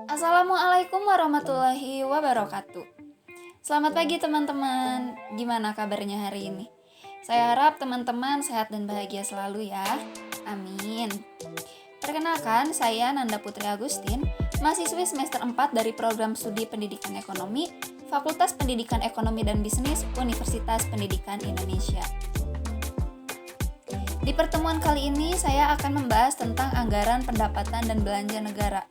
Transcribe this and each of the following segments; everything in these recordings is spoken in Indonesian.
Assalamualaikum warahmatullahi wabarakatuh. Selamat pagi teman-teman. Gimana kabarnya hari ini? Saya harap teman-teman sehat dan bahagia selalu ya. Amin. Perkenalkan, saya Nanda Putri Agustin, mahasiswi semester 4 dari program studi Pendidikan Ekonomi, Fakultas Pendidikan Ekonomi dan Bisnis, Universitas Pendidikan Indonesia. Di pertemuan kali ini saya akan membahas tentang anggaran pendapatan dan belanja negara.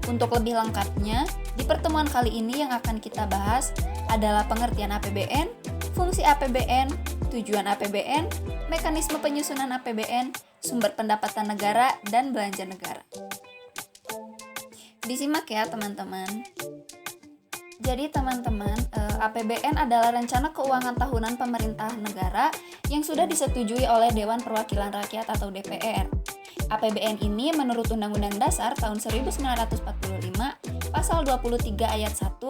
Untuk lebih lengkapnya, di pertemuan kali ini yang akan kita bahas adalah pengertian APBN, fungsi APBN, tujuan APBN, mekanisme penyusunan APBN, sumber pendapatan negara, dan belanja negara. Disimak ya teman-teman. Jadi teman-teman, APBN adalah rencana keuangan tahunan pemerintah negara yang sudah disetujui oleh Dewan Perwakilan Rakyat atau DPR. APBN ini menurut Undang-Undang Dasar tahun 1945, Pasal 23 Ayat 1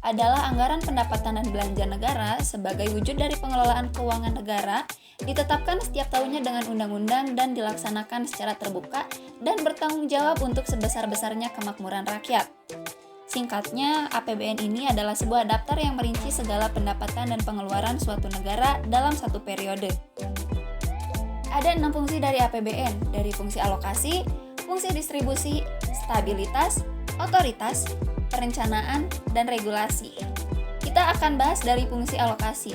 adalah anggaran pendapatan dan belanja negara sebagai wujud dari pengelolaan keuangan negara, ditetapkan setiap tahunnya dengan undang-undang dan dilaksanakan secara terbuka dan bertanggung jawab untuk sebesar-besarnya kemakmuran rakyat. Singkatnya, APBN ini adalah sebuah daftar yang merinci segala pendapatan dan pengeluaran suatu negara dalam satu periode. Ada 6 fungsi dari APBN, dari fungsi alokasi, fungsi distribusi, stabilitas, otoritas, perencanaan, dan regulasi. Kita akan bahas dari fungsi alokasi.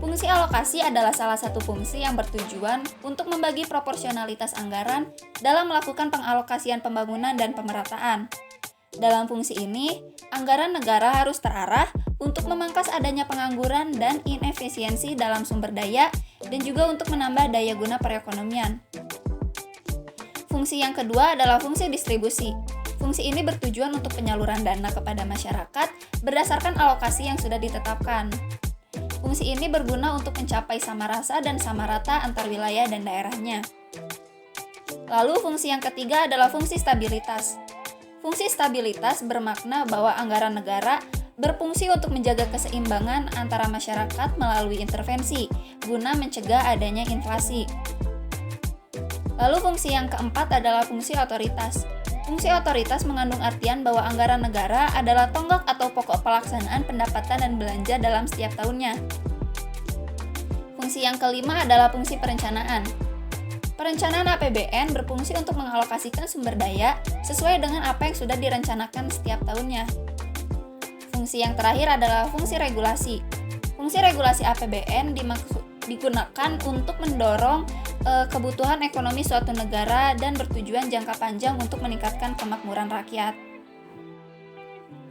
Fungsi alokasi adalah salah satu fungsi yang bertujuan untuk membagi proporsionalitas anggaran dalam melakukan pengalokasian pembangunan dan pemerataan. Dalam fungsi ini, anggaran negara harus terarah untuk memangkas adanya pengangguran dan inefisiensi dalam sumber daya dan juga untuk menambah daya guna perekonomian. Fungsi yang kedua adalah fungsi distribusi. Fungsi ini bertujuan untuk penyaluran dana kepada masyarakat berdasarkan alokasi yang sudah ditetapkan. Fungsi ini berguna untuk mencapai sama rasa dan sama rata antar wilayah dan daerahnya. Lalu fungsi yang ketiga adalah fungsi stabilitas. Fungsi stabilitas bermakna bahwa anggaran negara berfungsi untuk menjaga keseimbangan antara masyarakat melalui intervensi, guna mencegah adanya inflasi. Lalu fungsi yang keempat adalah fungsi otoritas. Fungsi otoritas mengandung artian bahwa anggaran negara adalah tonggak atau pokok pelaksanaan pendapatan dan belanja dalam setiap tahunnya. Fungsi yang kelima adalah fungsi perencanaan. Perencanaan APBN berfungsi untuk mengalokasikan sumber daya sesuai dengan apa yang sudah direncanakan setiap tahunnya. Fungsi yang terakhir adalah fungsi regulasi. Fungsi regulasi APBN digunakan untuk mendorong kebutuhan ekonomi suatu negara dan bertujuan jangka panjang untuk meningkatkan kemakmuran rakyat.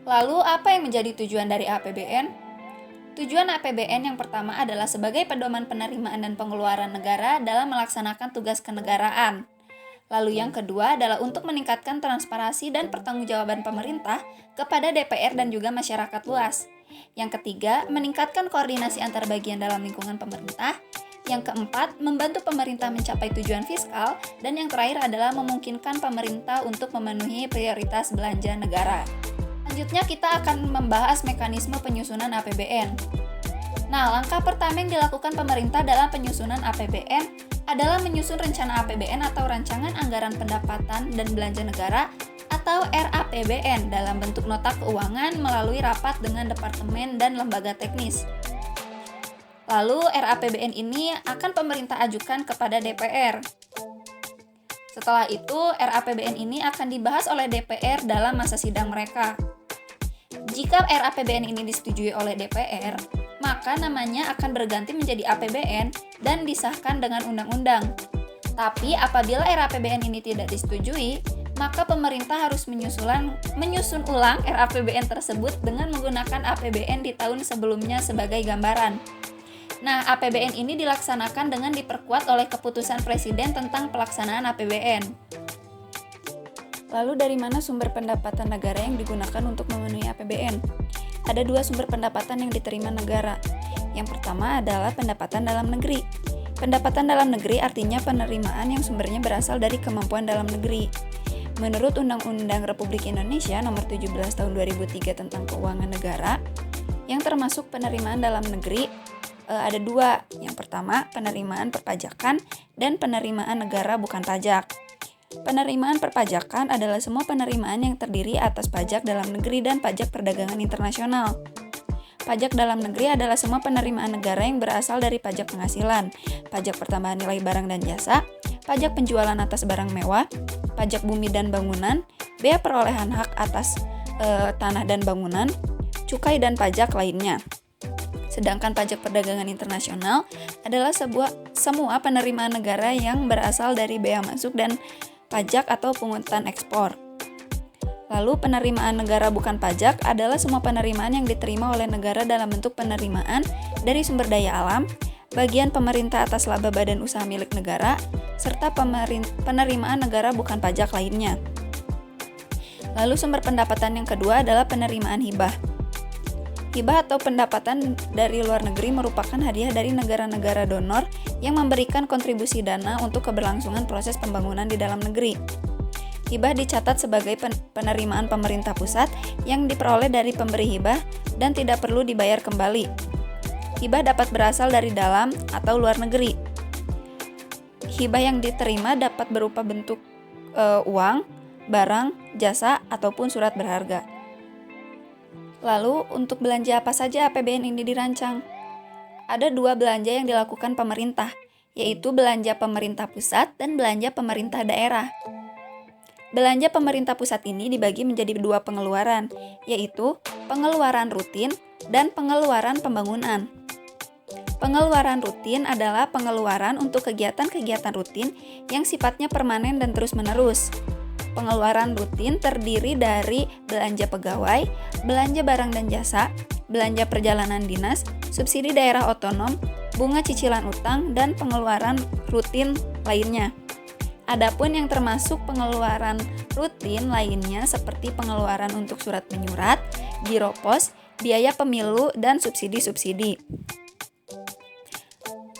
Lalu, apa yang menjadi tujuan dari APBN? Tujuan APBN yang pertama adalah sebagai pedoman penerimaan dan pengeluaran negara dalam melaksanakan tugas kenegaraan. Lalu yang kedua adalah untuk meningkatkan transparansi dan pertanggungjawaban pemerintah kepada DPR dan juga masyarakat luas. Yang ketiga, meningkatkan koordinasi antar bagian dalam lingkungan pemerintah. Yang keempat, membantu pemerintah mencapai tujuan fiskal. Dan yang terakhir adalah memungkinkan pemerintah untuk memenuhi prioritas belanja negara. Selanjutnya kita akan membahas mekanisme penyusunan APBN. Nah, langkah pertama yang dilakukan pemerintah dalam penyusunan APBN adalah menyusun rencana APBN atau rancangan anggaran pendapatan dan belanja negara atau RAPBN dalam bentuk nota keuangan melalui rapat dengan departemen dan lembaga teknis. Lalu RAPBN ini akan pemerintah ajukan kepada DPR. Setelah itu, RAPBN ini akan dibahas oleh DPR dalam masa sidang mereka. Jika RAPBN ini disetujui oleh DPR, maka namanya akan berganti menjadi APBN dan disahkan dengan undang-undang. Tapi apabila RAPBN ini tidak disetujui, maka pemerintah harus menyusun ulang RAPBN tersebut dengan menggunakan APBN di tahun sebelumnya sebagai gambaran. Nah, APBN ini dilaksanakan dengan diperkuat oleh keputusan Presiden tentang pelaksanaan APBN. Lalu dari mana sumber pendapatan negara yang digunakan untuk memenuhi APBN? Ada 2 sumber pendapatan yang diterima negara. Yang pertama adalah pendapatan dalam negeri. Pendapatan dalam negeri artinya penerimaan yang sumbernya berasal dari kemampuan dalam negeri. Menurut Undang-Undang Republik Indonesia Nomor 17 Tahun 2003 tentang Keuangan Negara, yang termasuk penerimaan dalam negeri ada 2. Yang pertama, penerimaan perpajakan dan penerimaan negara bukan pajak. Penerimaan perpajakan adalah semua penerimaan yang terdiri atas pajak dalam negeri dan pajak perdagangan internasional. Pajak dalam negeri adalah semua penerimaan negara yang berasal dari pajak penghasilan, pajak pertambahan nilai barang dan jasa, pajak penjualan atas barang mewah, pajak bumi dan bangunan, bea perolehan hak atas tanah dan bangunan, cukai dan pajak lainnya. Sedangkan pajak perdagangan internasional adalah semua penerimaan negara yang berasal dari bea masuk dan pajak atau pungutan ekspor. Lalu penerimaan negara bukan pajak adalah semua penerimaan yang diterima oleh negara dalam bentuk penerimaan dari sumber daya alam, bagian pemerintah atas laba badan usaha milik negara, serta penerimaan negara bukan pajak lainnya. Lalu sumber pendapatan yang kedua adalah penerimaan hibah. Hibah atau pendapatan dari luar negeri merupakan hadiah dari negara-negara donor yang memberikan kontribusi dana untuk keberlangsungan proses pembangunan di dalam negeri. Hibah dicatat sebagai penerimaan pemerintah pusat yang diperoleh dari pemberi hibah dan tidak perlu dibayar kembali. Hibah dapat berasal dari dalam atau luar negeri. Hibah yang diterima dapat berupa bentuk uang, barang, jasa, ataupun surat berharga. Lalu, untuk belanja apa saja APBN ini dirancang? Ada 2 belanja yang dilakukan pemerintah, yaitu belanja pemerintah pusat dan belanja pemerintah daerah. Belanja pemerintah pusat ini dibagi menjadi 2 pengeluaran, yaitu pengeluaran rutin dan pengeluaran pembangunan. Pengeluaran rutin adalah pengeluaran untuk kegiatan-kegiatan rutin yang sifatnya permanen dan terus-menerus. Pengeluaran rutin terdiri dari belanja pegawai, belanja barang dan jasa, belanja perjalanan dinas, subsidi daerah otonom, bunga cicilan utang, dan pengeluaran rutin lainnya. Adapun yang termasuk pengeluaran rutin lainnya seperti pengeluaran untuk surat menyurat, giro pos, biaya pemilu, dan subsidi-subsidi.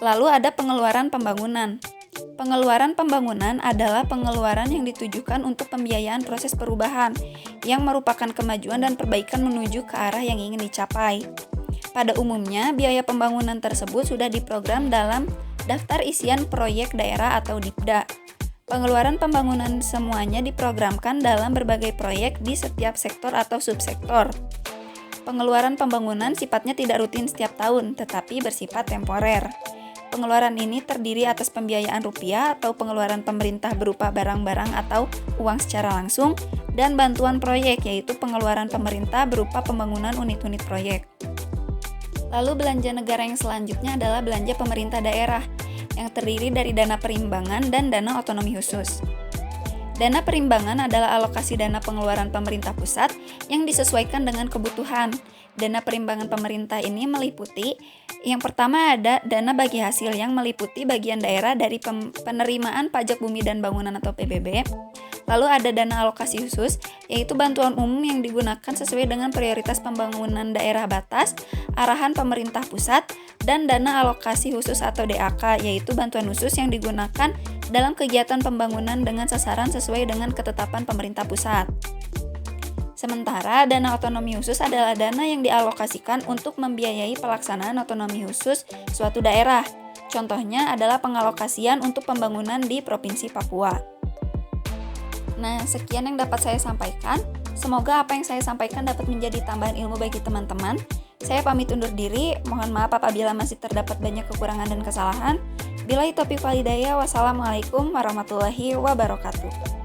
Lalu ada pengeluaran pembangunan. Pengeluaran pembangunan adalah pengeluaran yang ditujukan untuk pembiayaan proses perubahan yang merupakan kemajuan dan perbaikan menuju ke arah yang ingin dicapai. Pada umumnya, biaya pembangunan tersebut sudah diprogram dalam daftar isian proyek daerah atau Dipda. Pengeluaran pembangunan semuanya diprogramkan dalam berbagai proyek di setiap sektor atau subsektor. Pengeluaran pembangunan sifatnya tidak rutin setiap tahun, tetapi bersifat temporer. Pengeluaran ini terdiri atas pembiayaan rupiah atau pengeluaran pemerintah berupa barang-barang atau uang secara langsung, dan bantuan proyek, yaitu pengeluaran pemerintah berupa pembangunan unit-unit proyek. Lalu belanja negara yang selanjutnya adalah belanja pemerintah daerah, yang terdiri dari dana perimbangan dan dana otonomi khusus. Dana perimbangan adalah alokasi dana pengeluaran pemerintah pusat yang disesuaikan dengan kebutuhan. Dana perimbangan pemerintah ini meliputi, yang pertama ada dana bagi hasil yang meliputi bagian daerah dari penerimaan pajak bumi dan bangunan atau PBB. Lalu ada dana alokasi khusus, yaitu bantuan umum yang digunakan sesuai dengan prioritas pembangunan daerah batas, arahan pemerintah pusat, dan dana alokasi khusus atau DAK, yaitu bantuan khusus yang digunakan dalam kegiatan pembangunan dengan sasaran sesuai dengan ketetapan pemerintah pusat. Sementara dana otonomi khusus adalah dana yang dialokasikan untuk membiayai pelaksanaan otonomi khusus suatu daerah. Contohnya adalah pengalokasian untuk pembangunan di Provinsi Papua. Nah, sekian yang dapat saya sampaikan. Semoga apa yang saya sampaikan dapat menjadi tambahan ilmu bagi teman-teman. Saya pamit undur diri. Mohon maaf apabila masih terdapat banyak kekurangan dan kesalahan. Billahi taufiq wal hidayah. Wassalamualaikum warahmatullahi wabarakatuh.